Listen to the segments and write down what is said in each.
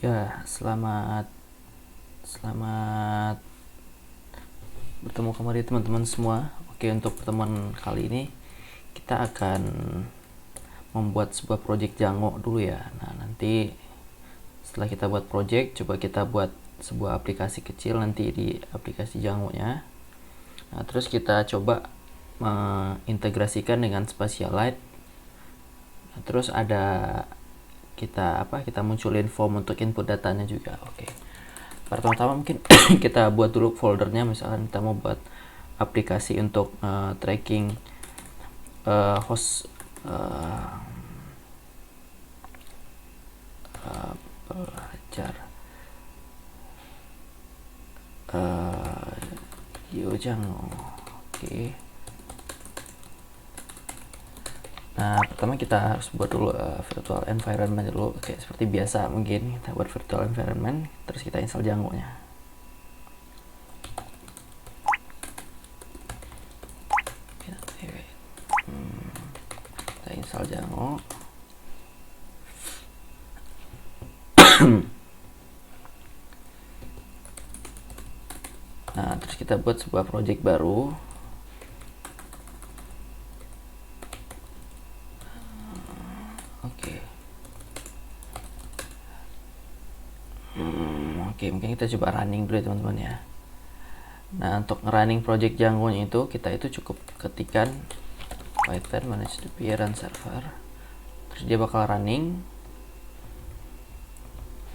Ya, selamat bertemu kembali teman-teman semua. Oke, untuk pertemuan kali ini kita akan membuat sebuah project Django dulu ya. Nah, nanti setelah kita buat project, coba kita buat sebuah aplikasi kecil nanti di aplikasi Django-nya. Nah, terus kita coba mengintegrasikan dengan Spatialite. Nah, terus kita munculin form untuk input datanya juga. Oke. Pertama-tama mungkin kita buat dulu foldernya, misalkan kita mau buat aplikasi untuk tracking host pelajar Django. Oke. Nah, pertama kita harus buat dulu virtual environment dulu. Oke, seperti biasa mungkin kita buat virtual environment, terus kita install Django-nya. Kita install Django. Nah, terus kita buat sebuah project baru. Oke, mungkin kita coba running dulu ya teman-teman ya. Nah, untuk running project Django-nya itu kita cukup ketikkan Python manage the parent server. Terus dia bakal running.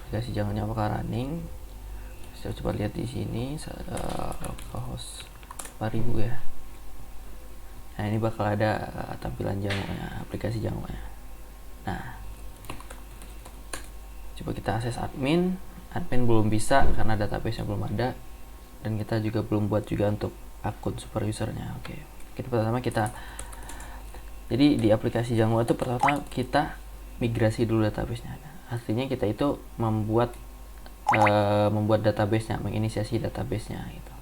Aplikasi Django-nya bakal running. Kita coba lihat di sini localhost 4000 ya. Nah, ini bakal ada tampilan Django-nya, aplikasi Django-nya. Nah, coba kita akses admin belum bisa karena database-nya belum ada, dan kita juga belum buat juga untuk akun super user-nya. Oke. Pertama jadi di aplikasi Django itu pertama kita migrasi dulu database-nya. Artinya kita itu membuat database-nya, menginisiasi database-nya gitu.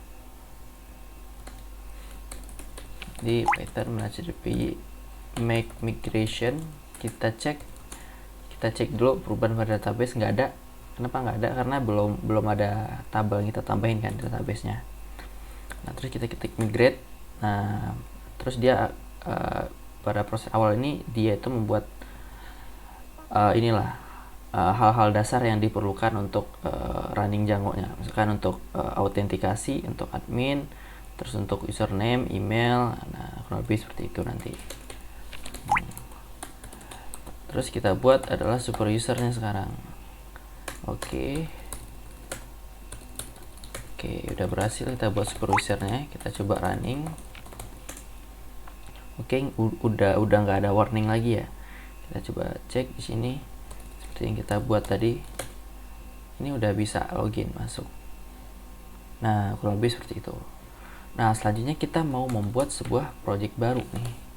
Di Python manage make migration, kita cek dulu perubahan pada database. Nggak ada. Kenapa nggak ada? Karena belum ada tabel yang kita tambahin kan database-nya. Nah, terus kita ketik migrate. Nah, terus dia pada proses awal ini dia itu membuat hal-hal dasar yang diperlukan untuk running Django-nya. Misalkan untuk autentikasi untuk admin, terus untuk username, email. Nah, kurang lebih seperti itu nanti. Terus kita buat adalah super usernya sekarang. Oke, udah berhasil kita buat super usernya. Kita coba running. Oke, udah nggak ada warning lagi ya. Kita coba cek di sini seperti yang kita buat tadi. Ini udah bisa login masuk. Nah, kurang lebih seperti itu. Nah, selanjutnya kita mau membuat sebuah project baru nih.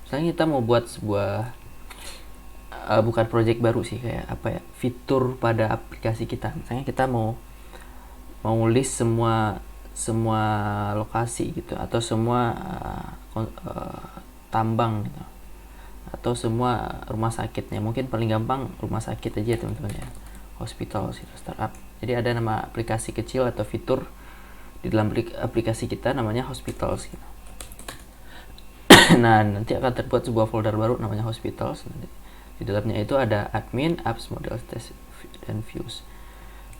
Misalnya kita mau buat sebuah bukan project baru sih, kayak apa ya, fitur pada aplikasi kita. Misalnya kita mau list semua lokasi gitu, atau semua tambang gitu, atau semua rumah sakitnya. Mungkin paling gampang rumah sakit aja teman-teman ya, hospital gitu, startup. Jadi ada nama aplikasi kecil atau fitur di dalam aplikasi kita namanya hospitals gitu. Nah, nanti akan terbuat sebuah folder baru namanya hospitals. Di dalamnya itu ada admin, apps, model, test, dan views.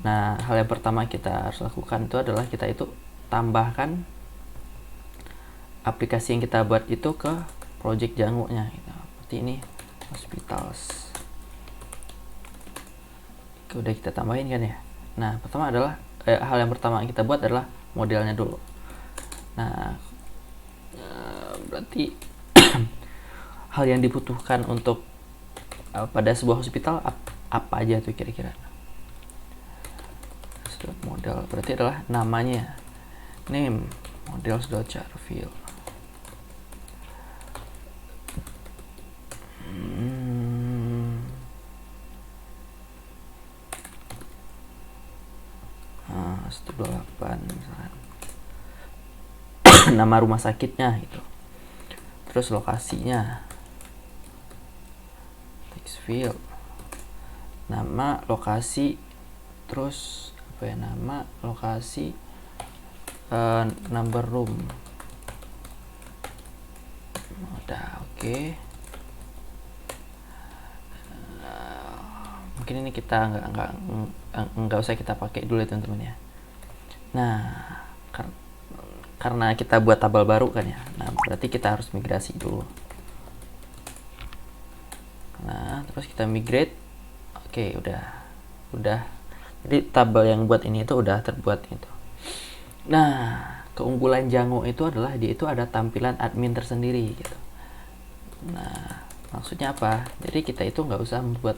Nah, hal yang pertama kita harus lakukan itu adalah kita itu tambahkan aplikasi yang kita buat itu ke project Django-nya gitu. Seperti ini, hospitals. Udah kita tambahin kan ya. Nah, pertama adalah hal yang pertama yang kita buat adalah modelnya dulu. Nah, berarti hal yang dibutuhkan untuk pada sebuah hospital apa aja tuh kira-kira? Model berarti adalah namanya, name, models.char field. Nah, 128 misalkan. Nama rumah sakitnya gitu. Terus lokasinya. text field, nama, lokasi, terus apa ya, nama, lokasi, number room. Udah oke. Mungkin ini kita nggak usah kita pakai dulu ya teman-teman ya. Nah karena kita buat tabel baru kan ya, nah berarti kita harus migrasi dulu. Nah terus kita migrate. Oke, udah. Jadi tabel yang buat ini itu udah terbuat gitu. Nah keunggulan Django itu adalah dia itu ada tampilan admin tersendiri gitu. Nah maksudnya apa? Jadi kita itu nggak usah membuat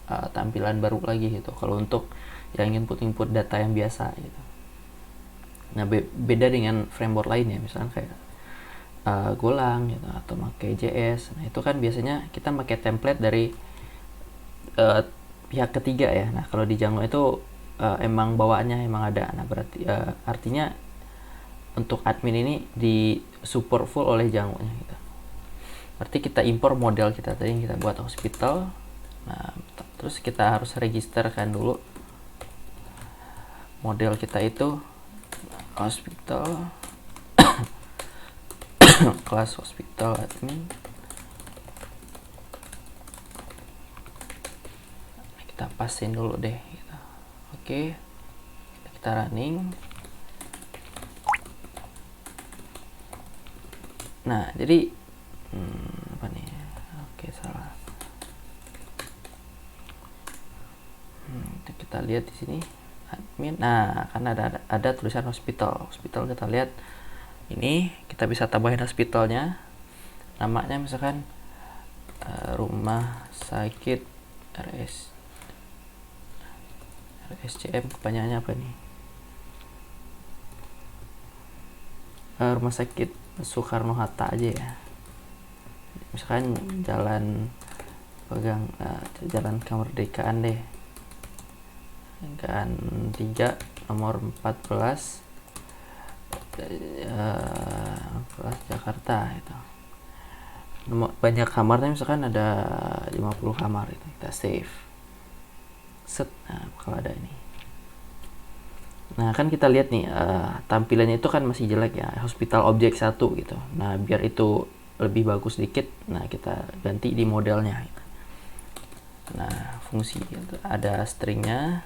tampilan baru lagi gitu kalau untuk yang input data yang biasa gitu. Nah beda dengan framework lain ya, misalnya kayak Golang gitu atau pakai JS. Nah itu kan biasanya kita pakai template dari pihak ketiga ya. Nah kalau di Django itu emang bawaannya emang ada. Nah berarti artinya untuk admin ini di support full oleh Django nya gitu. Berarti kita impor model kita tadi yang kita buat hospital. Nah terus kita harus registerkan dulu model kita itu hospital kelas hospital admin. Kita pasin dulu deh gitu. Oke, kita running. Nah jadi apa nih, oke salah. Kita lihat di sini admin. Nah kan ada tulisan hospital kita lihat ini, kita bisa tambahin hospitalnya, namanya misalkan rumah sakit RSCM, kepanjangannya apa nih, rumah sakit Soekarno Hatta aja ya, misalkan jalan jalan kemerdekaan deh, Gang 3 nomor 14 Jakarta itu. Banyak kamarnya misalkan ada 50 kamar itu, kita save set. Nah kalau ada ini, nah kan kita lihat nih tampilannya itu kan masih jelek ya, hospital objek 1 gitu. Nah biar itu lebih bagus dikit, nah kita ganti di modelnya gitu. Nah fungsi gitu, ada stringnya.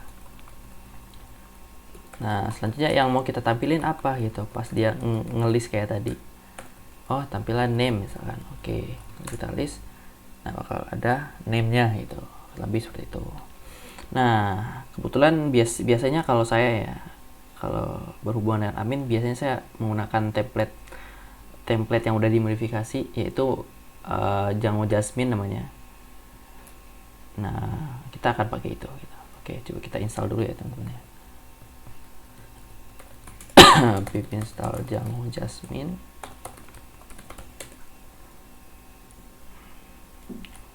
Nah selanjutnya yang mau kita tampilin apa gitu pas dia ngelis kayak tadi. Oh tampilan name misalkan. Oke, kita list. Nah bakal ada name-nya gitu, lebih seperti itu. Nah kebetulan biasanya kalau saya ya, kalau berhubungan dengan admin biasanya saya menggunakan template yang udah dimodifikasi, yaitu Django Jasmine namanya. Nah kita akan pakai itu gitu. Oke, coba kita install dulu ya teman-teman ya. pip install Django Jasmine.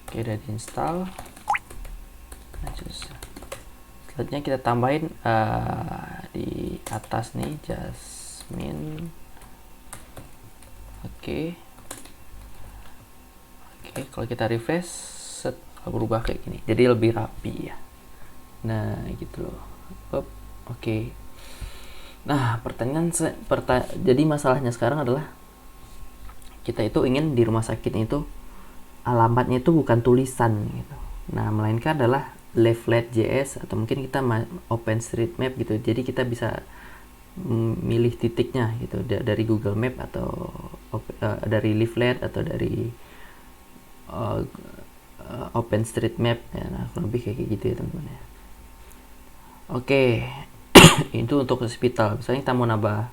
Oke, udah diinstal. Selanjutnya kita tambahin di atas nih Jasmine. Oke, kalau kita refresh set berubah kayak gini, jadi lebih rapi ya. Nah gitu loh. Oke. Nah jadi masalahnya sekarang adalah kita itu ingin di rumah sakit itu alamatnya itu bukan tulisan gitu. Nah melainkan adalah leaflet.js atau mungkin kita OpenStreetMap gitu. Jadi kita bisa milih titiknya gitu dari Google Map atau dari leaflet atau dari OpenStreetMap ya. Nah lebih kayak gitu ya teman-teman ya. Oke. Itu untuk hospital. Misalnya kita mau nambah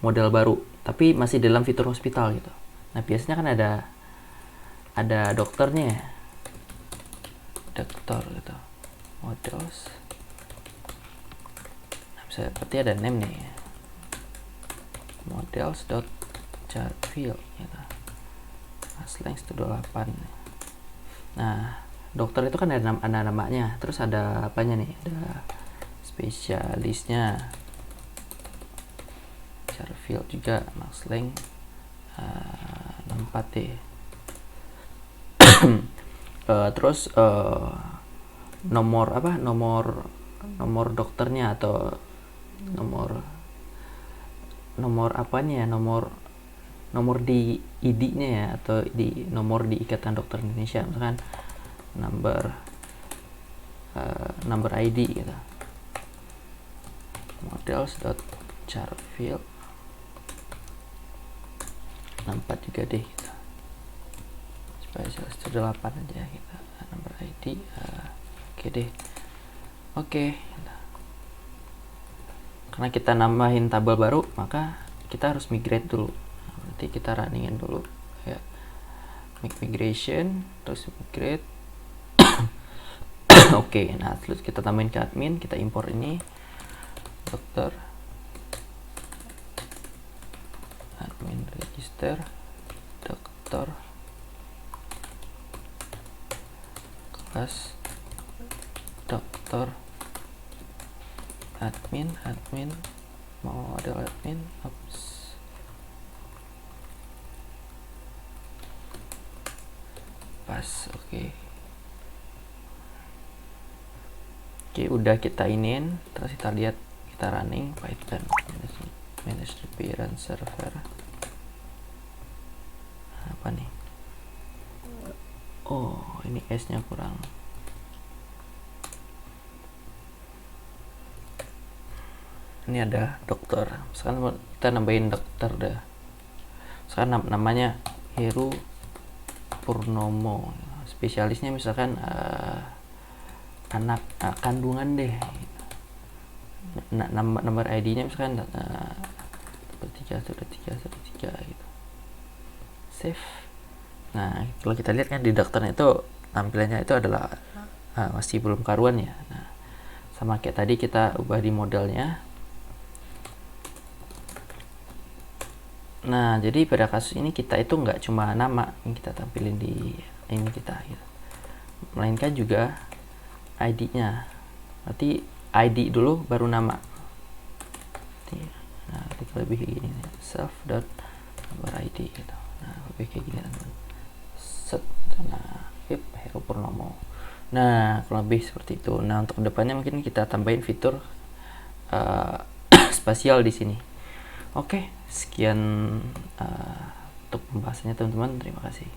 model baru tapi masih dalam fitur hospital gitu. Nah biasanya kan ada dokternya ya, dokter gitu, models. Nah bisa berarti ada name nih, models.charfield gitu, /128. Nah dokter itu kan ada namanya, terus ada apanya nih, ada spesialisnya, Charfield juga, maxlength 64D. Terus nomor apa, nomor dokternya atau nomor apanya ya, nomor di ID-nya ya, atau di nomor di Ikatan Dokter Indonesia, misalkan number ID gitu, models.charfield 643D gitu, spesialis 8 aja gitu, number ID. Oke deh, oke. Karena kita nambahin tabel baru, maka kita harus migrate dulu. Nanti kita runningin dulu ya, migration, terus migrate. Oke, nah terus kita tambahin ke admin, kita import ini dokter, admin register dokter, kelas dokter, admin mau ada admin, pas. Oke, udah kita iniin, terus kita lihat, kita running Python manage appearance server. Apa nih? Oh, ini S nya kurang. Ini ada dokter, sekarang kita nambahin dokter dah. Sekarang namanya Heru Purnomo, spesialisnya misalkan anak kandungan deh. Nomor ID-nya misalkan 3 gitu. Save. Nah, kalau kita lihat kan di dokternya itu tampilannya itu adalah masih belum karuan ya. Nah, sama kayak tadi kita ubah di modelnya. Nah, jadi pada kasus ini kita itu nggak cuma nama yang kita tampilin di ini kita gitu, melainkan juga ID-nya. Berarti ID dulu baru nama. Nah, lebih kayak gini, self.number ID gitu. Nah, lebih kayak gini teman-teman. Set. Nah, Heru Purnomo. Nah, kurang lebih seperti itu. Nah, untuk kedepannya mungkin kita tambahin fitur spasial di sini. Oke, sekian untuk pembahasannya teman-teman. Terima kasih.